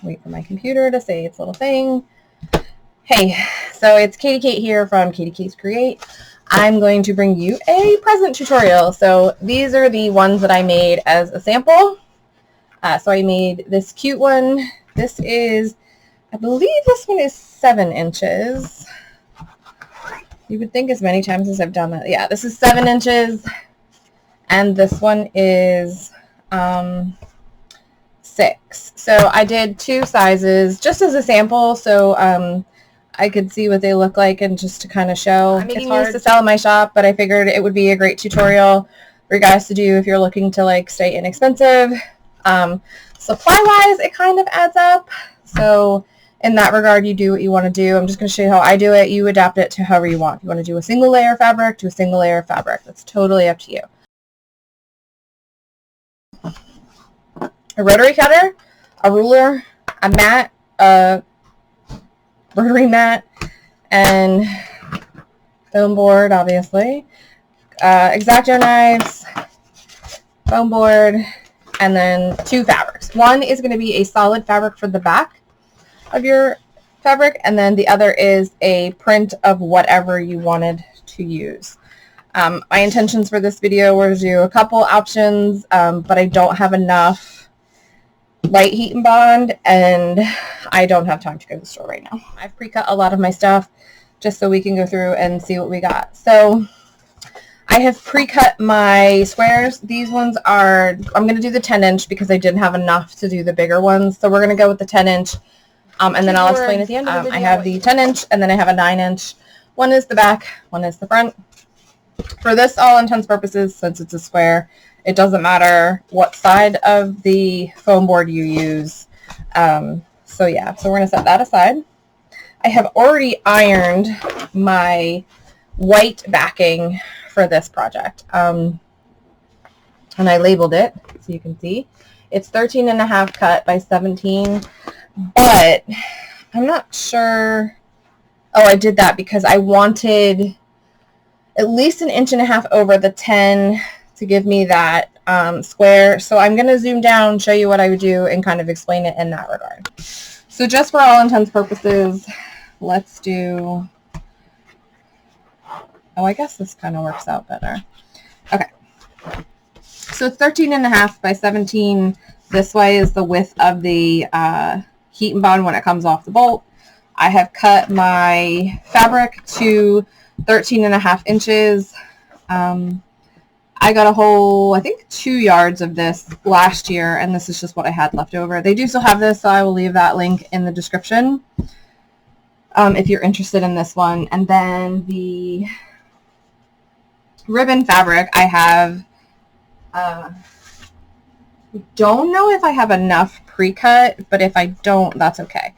wait for my computer to say its little thing. Hey, so it's Katie Kate here from Katie Kate's Create. I'm going to bring you a present tutorial. So these are the ones that I made as a sample. So I made this cute one. This is, I believe this one is 7 inches. You would think as many times as I've done that. Yeah, this is 7 inches. And this one is 6. So I did 2 sizes just as a sample, so I could see what they look like and just to kind of show. I'm making these to sell in my shop, but I figured it would be a great tutorial for you guys to do if you're looking to like stay inexpensive. Supply-wise, it kind of adds up. So in that regard, you do what you want to do. I'm just going to show you how I do it. You adapt it to however you want. If you want to do a single layer of fabric, do a single layer of fabric. That's totally up to you. A rotary cutter, a ruler, a mat, a rotary mat, and foam board, obviously, X-Acto knives, foam board, and then 2 fabrics. One is going to be a solid fabric for the back of your fabric, and then the other is a print of whatever you wanted to use. My intentions for this video were to do a couple options, but I don't have enough Lite heat and bond, and I don't have time to go to the store right now. I've pre-cut a lot of my stuff just so we can go through and see what we got. So I have pre-cut my squares. These ones are, I'm going to do the 10-inch because I didn't have enough to do the bigger ones. So we're going to go with the 10-inch, and then I'll explain at the end of the video. I have the 10-inch, and then I have a 9-inch. One is the back, one is the front. For this, all intents and purposes, since it's a square, it doesn't matter what side of the foam board you use. So yeah, so we're going to set that aside. I have already ironed my white backing for this project. And I labeled it so you can see. It's 13.5 cut by 17, but I'm not sure. Oh, I did that because I wanted at least 1.5 inches over the 10 to give me that square. So I'm going to zoom down, show you what I would do, and kind of explain it in that regard. So just for all intents and purposes, let's do, oh, I guess this kind of works out better. Okay. So it's 13.5 by 17. This way is the width of the heat and bond when it comes off the bolt. I have cut my fabric to 13.5 inches. I got a whole, I think 2 yards of this last year, and this is just what I had left over. They do still have this, so I will leave that link in the description if you're interested in this one. And then the ribbon fabric, I have, don't know if I have enough pre-cut, but if I don't, that's okay.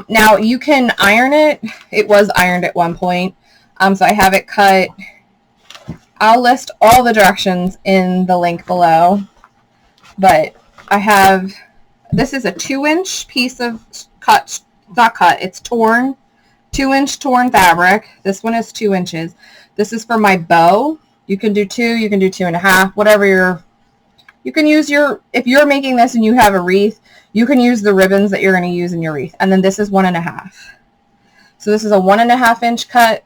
Now, you can iron it. It was ironed at one point, so I have it cut. I'll list all the directions in the link below, but I have, this is a 2-inch piece of cut, not cut, it's torn, 2-inch torn fabric. This one is 2 inches. This is for my bow. You can do 2, you can do 2.5, whatever you can use your, if you're making this and you have a wreath, you can use the ribbons that you're going to use in your wreath. And then this is 1.5. So this is a 1.5 inch cut,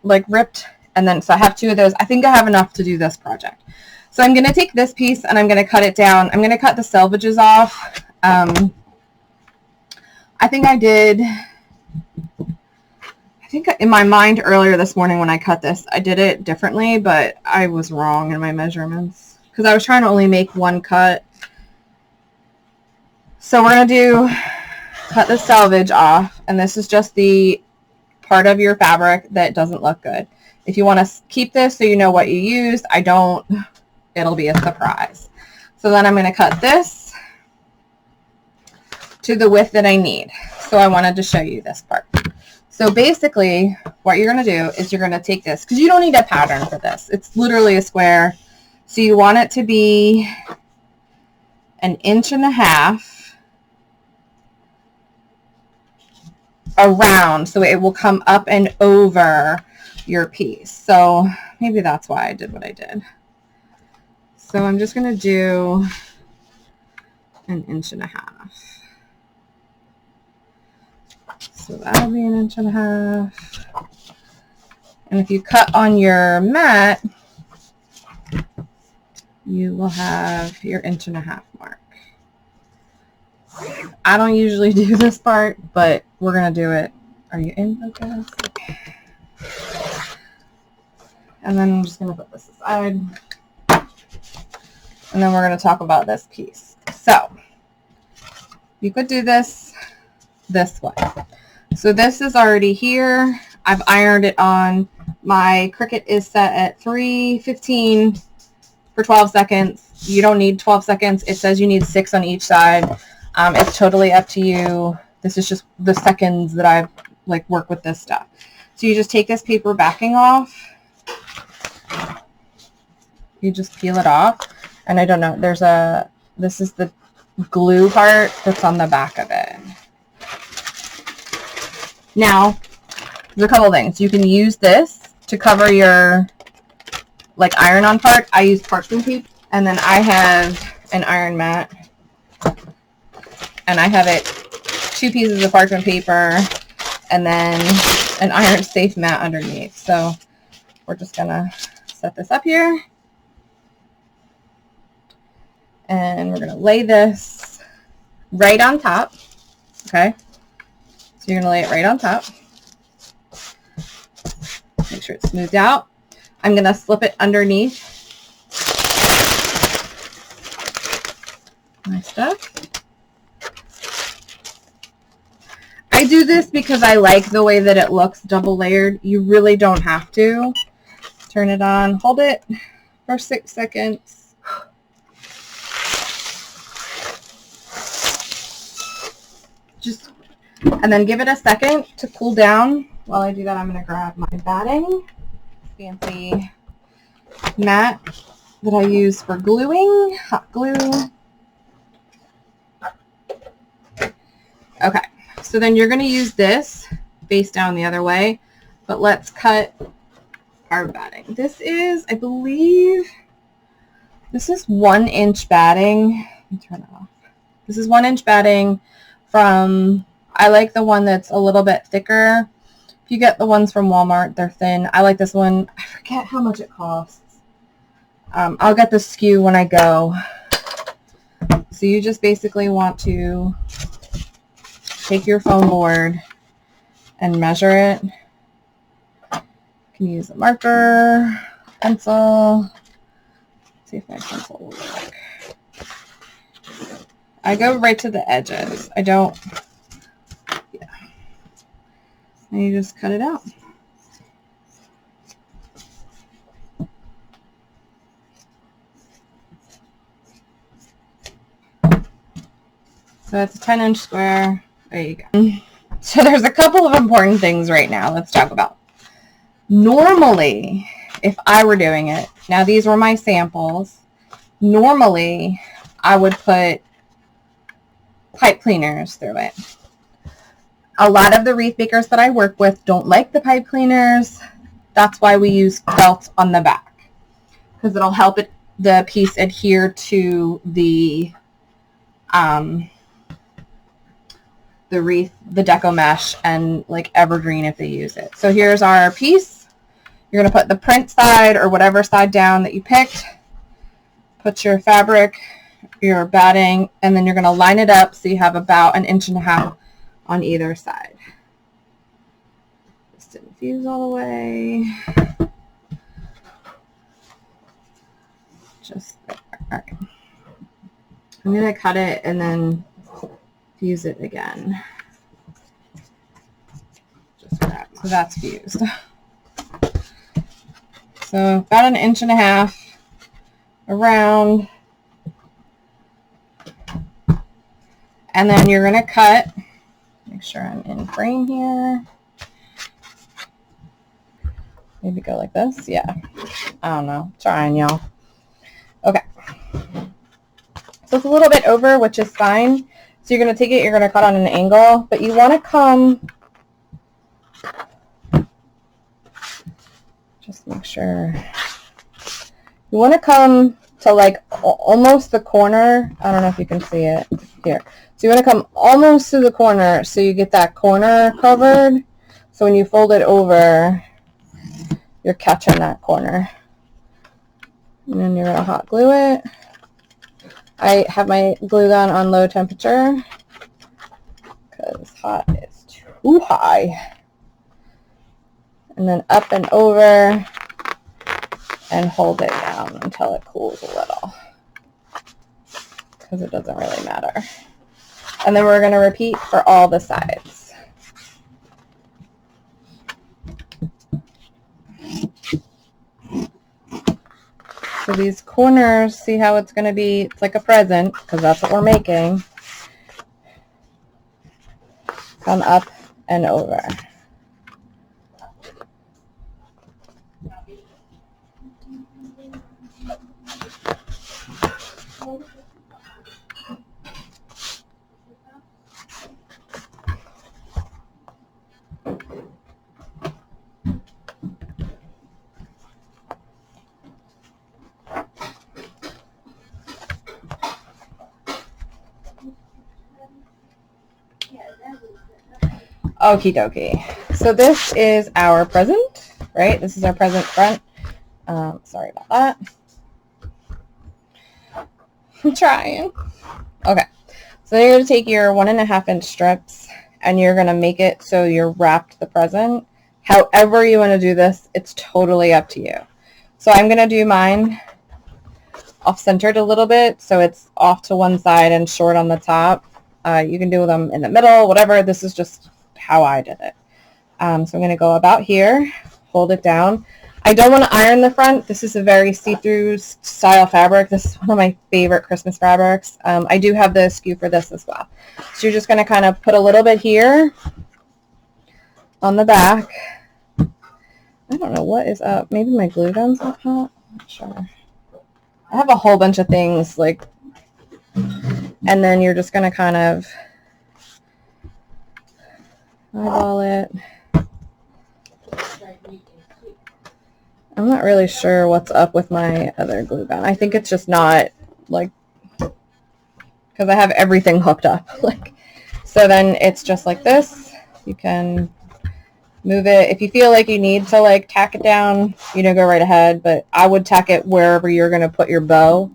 like ripped. And then, so I have 2 of those. I think I have enough to do this project. So I'm going to take this piece and I'm going to cut it down. I'm going to cut the selvages off. I think I did, in my mind earlier this morning when I cut this, I did it differently, but I was wrong in my measurements because I was trying to only make 1 cut. So we're going to cut the selvage off. And this is just the part of your fabric that doesn't look good. If you want to keep this so you know what you used, I don't, it'll be a surprise. So then I'm going to cut this to the width that I need. So I wanted to show you this part. So basically what you're going to do is you're going to take this, because you don't need a pattern for this. It's literally a square. So you want it to be 1.5 inches around, so it will come up and over your piece. So maybe that's why I did what I did. So I'm just going to do 1.5 inches. So that'll be 1.5 inches. And if you cut on your mat, you will have your 1.5 inch mark. I don't usually do this part, but we're going to do it. Are you in focus? Okay. And then I'm just going to put this aside. And then we're going to talk about this piece. So, you could do this way. So this is already here. I've ironed it on. My Cricut is set at 315 for 12 seconds. You don't need 12 seconds. It says you need 6 on each side. It's totally up to you. This is just the seconds that I've work with this stuff. So you just take this paper backing off. You just peel it off. And I don't know, this is the glue part that's on the back of it. Now, there's a couple things. You can use this to cover your iron-on part. I use parchment paper, and then I have an iron mat, and I have it 2 pieces of parchment paper, and then an iron safe mat underneath. So we're just gonna set this up here, and we're gonna lay this right on top. Okay. So you're going to lay it right on top. Make sure it's smoothed out. I'm going to slip it underneath my stuff. I do this because I like the way that it looks double layered. You really don't have to. Turn it on. Hold it for 6 seconds. And then give it a second to cool down. While I do that, I'm going to grab my batting, fancy mat that I use for gluing, hot glue. Okay, so then you're going to use this face down the other way, but let's cut our batting. This is, I believe, this is 1 inch batting. Let me turn it off. This is 1 inch batting from... I like the one that's a little bit thicker. If you get the ones from Walmart, they're thin. I like this one. I forget how much it costs. I'll get the SKU when I go. So you just basically want to take your foam board and measure it. You can use a marker, pencil. Let's see if my pencil will work. I go right to the edges. I don't... And you just cut it out. So it's a 10-inch square. There you go. So there's a couple of important things right now. Let's talk about. Normally, if I were doing it, now these were my samples. Normally, I would put pipe cleaners through it. A lot of the wreath makers that I work with don't like the pipe cleaners. That's why we use felt on the back, because it'll help the piece adhere to the wreath, the deco mesh, and evergreen if they use it. So here's our piece. You're going to put the print side or whatever side down that you picked. Put your fabric, your batting, and then you're going to line it up so you have about 1.5 inches on either side. This didn't fuse all the way. Just there. All right. I'm going to cut it and then fuse it again. Just grab. So that's fused. So about 1.5 inches around. And then you're going to cut. Make sure I'm in frame here. Maybe go like this. Yeah. I don't know. Trying, y'all. Okay. So it's a little bit over, which is fine. So you're going to take it, you're going to cut on an angle, but you want to come, just make sure, you want to come to like almost the corner. I don't know if you can see it here. So you want to come almost to the corner so you get that corner covered. So when you fold it over, you're catching that corner. And then you're going to hot glue it. I have my glue gun on low temperature because hot is too high. And then up and over and hold it down until it cools a little, because it doesn't really matter. And then we're going to repeat for all the sides. So these corners, see how it's going to be, it's like a present, because that's what we're making. Come up and over. Okie dokie. So this is our present, right? This is our present front. Sorry about that. I'm trying. Okay. So then you're going to take your 1.5 inch strips and you're going to make it so you're wrapped the present. However you want to do this, it's totally up to you. So I'm going to do mine off-centered a little bit, so it's off to one side and short on the top. You can do them in the middle, whatever. This is just how I did it. So I'm going to go about here, hold it down. I don't want to iron the front. This is a very see-through style fabric. This is one of my favorite Christmas fabrics. I do have the SKU for this as well. So you're just going to kind of put a little bit here on the back. I don't know what is up. Maybe my glue gun's not hot. I'm not sure. I have a whole bunch of things, like, and then you're just going to kind of eyeball it. I'm not really sure what's up with my other glue gun. I think it's just not, like, because I have everything hooked up. Like, so then it's just like this. You can move it. If you feel like you need to, like, tack it down, you know, go right ahead. But I would tack it wherever you're going to put your bow.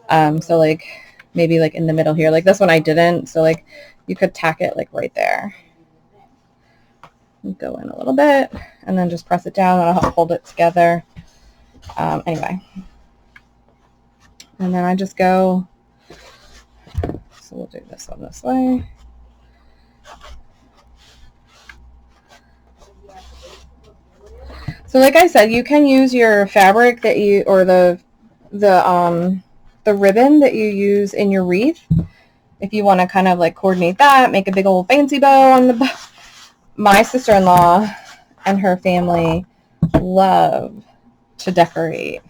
So, like, maybe, like, in the middle here. Like, this one I didn't. So, like, you could tack it, like, right there. Go in a little bit and then just press it down. That'll hold it together. Anyway, and then I just go, so we'll do this one this way. So like I said, you can use your fabric that you, or the ribbon that you use in your wreath if you want to kind of like coordinate that, make a big old fancy bow on the bow. My sister-in-law and her family love to decorate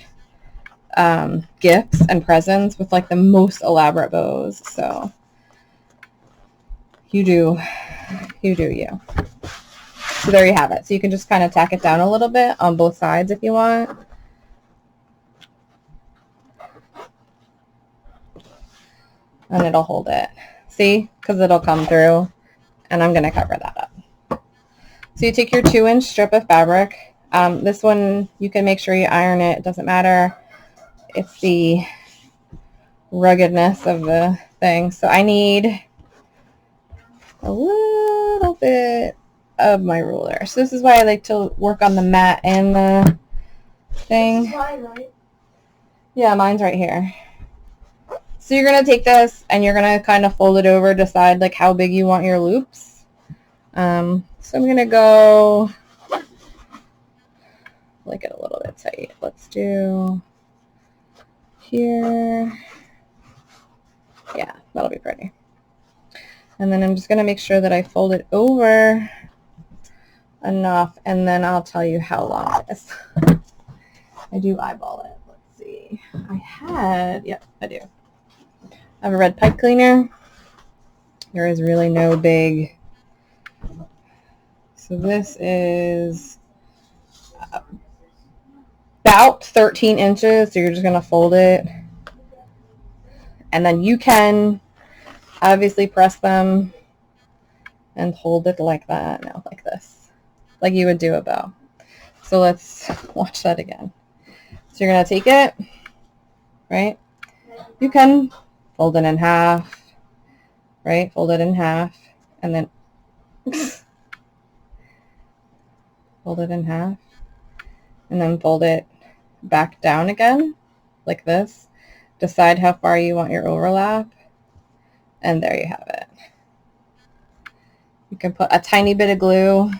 gifts and presents with like the most elaborate bows. So you do you. So there you have it. So you can just kind of tack it down a little bit on both sides if you want. And it'll hold it. See? Because it'll come through. And I'm going to cover that up. So you take your 2-inch strip of fabric. This one, you can make sure you iron it. It doesn't matter. It's the ruggedness of the thing. So I need a little bit of my ruler. So this is why I like to work on the mat and the thing. This is mine, right? Yeah, mine's right here. So you're going to take this and you're going to kind of fold it over, decide like how big you want your loops. So I'm going to go like it a little bit tight. Let's do here. Yeah, that'll be pretty. And then I'm just going to make sure that I fold it over enough, and then I'll tell you how long it is. I do eyeball it. Let's see. Yep, I do. I have a red pipe cleaner. There is really no big. So this is about 13 inches. So you're just going to fold it And then you can obviously press them and hold it like that. No, like this. Like you would do a bow. So let's watch that again. So you're going to take it, right? You can fold it in half, right? Fold it in half, and then fold it in half, and then fold it back down again, like this. Decide how far you want your overlap, and there you have it. You can put a tiny bit of glue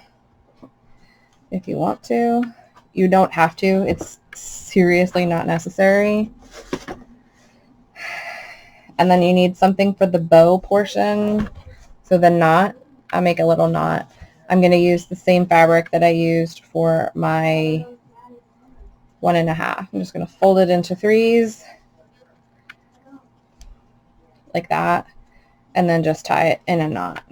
if you want to. You don't have to. It's seriously not necessary. And then you need something for the bow portion. So the knot, I'll make a little knot. I'm going to use the same fabric that I used for my 1.5. I'm just going to fold it into 3s like that, and then just tie it in a knot.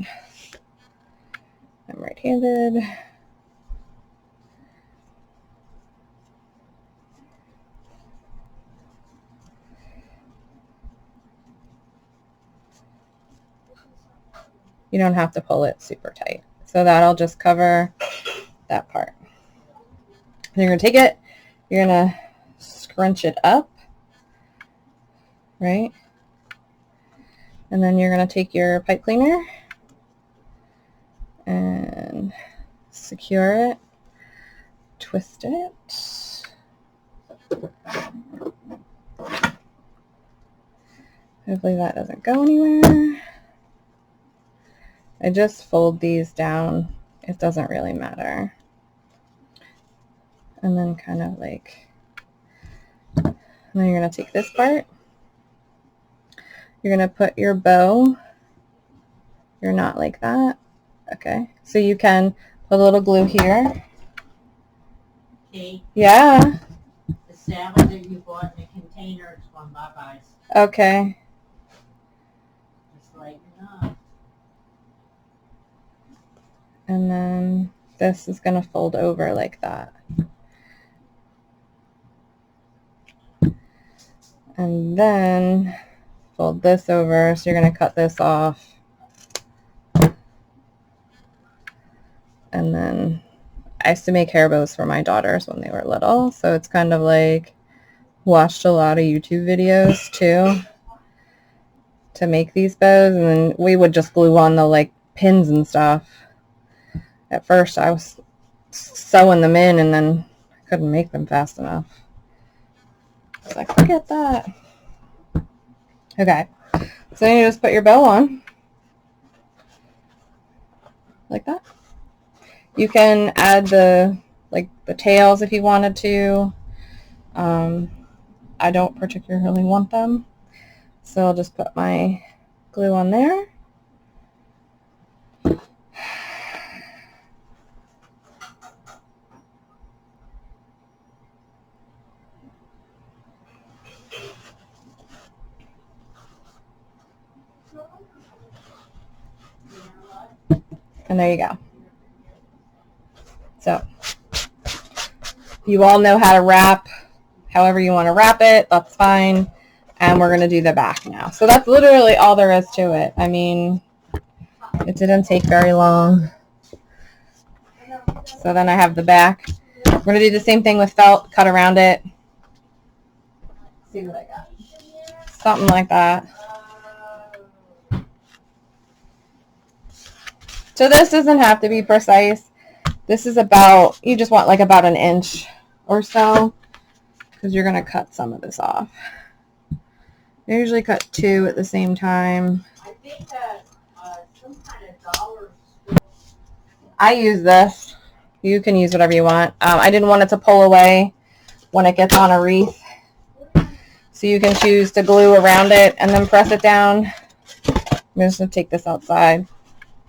I'm right-handed. You don't have to pull it super tight. So that'll just cover that part. And you're going to take it, you're going to scrunch it up, right? And then you're going to take your pipe cleaner and secure it, twist it. Hopefully that doesn't go anywhere. I just fold these down. It doesn't really matter. And then kind of like, and then you're going to take this part. You're going to put your bow, your knot like that. Okay. So you can put a little glue here. Kate, Yeah. the salad that you bought in the container is from Bye-Bye's. Okay. Just lighten up. And then this is going to fold over like that. And then fold this over. So you're going to cut this off. And then I used to make hair bows for my daughters when they were little. So it's kind of like watched a lot of YouTube videos too to make these bows. And then we would just glue on the like pins and stuff. At first I was sewing them in and then I couldn't make them fast enough. I was like, forget that. Okay. So then you just put your bow on. Like that. You can add the tails if you wanted to. I don't particularly want them. So I'll just put my glue on there. And there you go. So you all know how to wrap however you want to wrap it. That's fine. And we're going to do the back now. So that's literally all there is to it. I mean, it didn't take very long. So then I have the back. We're going to do the same thing with felt, cut around it. See what I got. Something like that. So this doesn't have to be precise. This is about, you just want like about an inch or so because you're going to cut some of this off. I usually cut 2 at the same time. I think that some kind of dollar. I use this. You can use whatever you want. I didn't want it to pull away when it gets on a wreath. So you can choose to glue around it and then press it down. I'm just going to take this outside,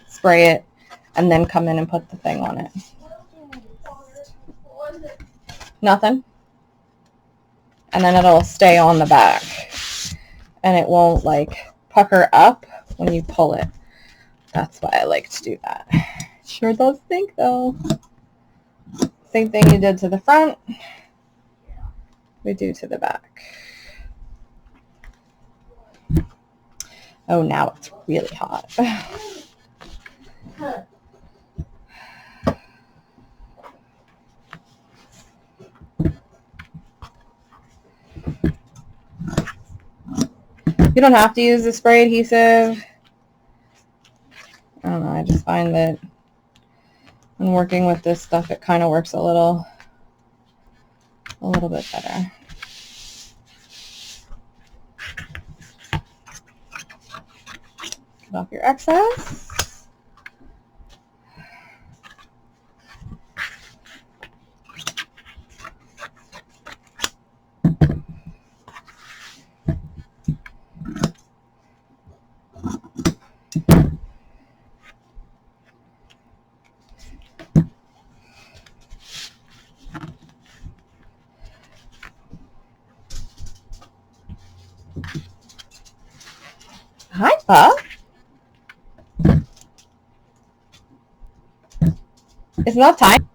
spray it, and then come in and put the thing on it. Nothing. And then it'll stay on the back. And it won't like pucker up when you pull it. That's why I like to do that. Sure does stink though. Same thing you did to the front, we do to the back. Oh, now it's really hot. You don't have to use the spray adhesive. I don't know, I just find that when working with this stuff, it kind of works a little bit better. Get off your excess. Hi, Puff. It's not time.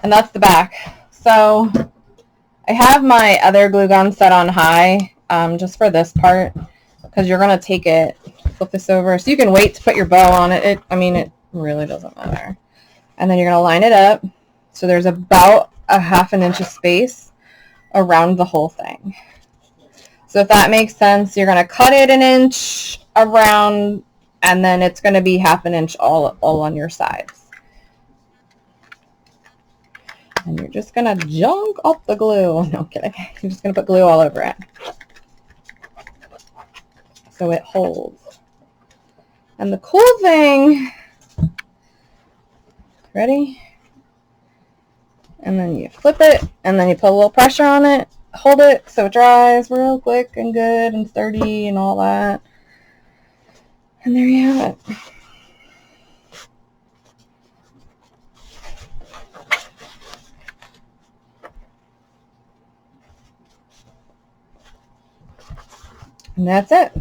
And that's the back. So I have my other glue gun set on high, just for this part, because you're going to take it, flip this over, so you can wait to put your bow on it. I mean, it really doesn't matter. And then you're going to line it up, so there's about a 1/2 inch of space around the whole thing. So if that makes sense, you're going to cut it 1 inch around, and then it's going to be 1/2 inch all on your sides. And you're just going to junk up the glue. No, I'm kidding. You're just going to put glue all over it, so it holds. And the cool thing, ready? And then you flip it, and then you put a little pressure on it, hold it so it dries real quick and good and sturdy and all that. And there you have it. And that's it.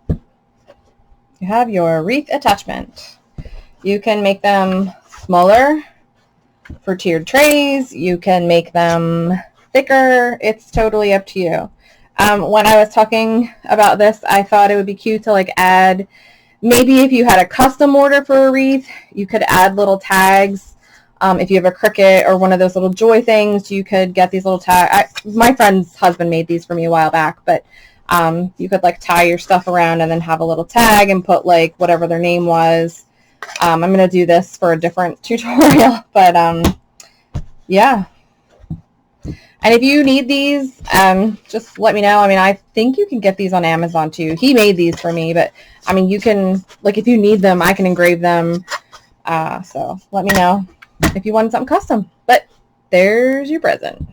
You have your wreath attachment. You can make them smaller for tiered trays. You can make them thicker. It's totally up to you. When I was talking about this, I thought it would be cute to like add, maybe if you had a custom order for a wreath, you could add little tags. If you have a Cricut or one of those little joy things, you could get these little tags. My friend's husband made these for me a while back, but you could like tie your stuff around and then have a little tag and put like whatever their name was. I'm going to do this for a different tutorial, but yeah. And if you need these, just let me know. I mean, I think you can get these on Amazon too. He made these for me, but I mean, you can, like, if you need them, I can engrave them. So let me know if you want something custom. But there's your present.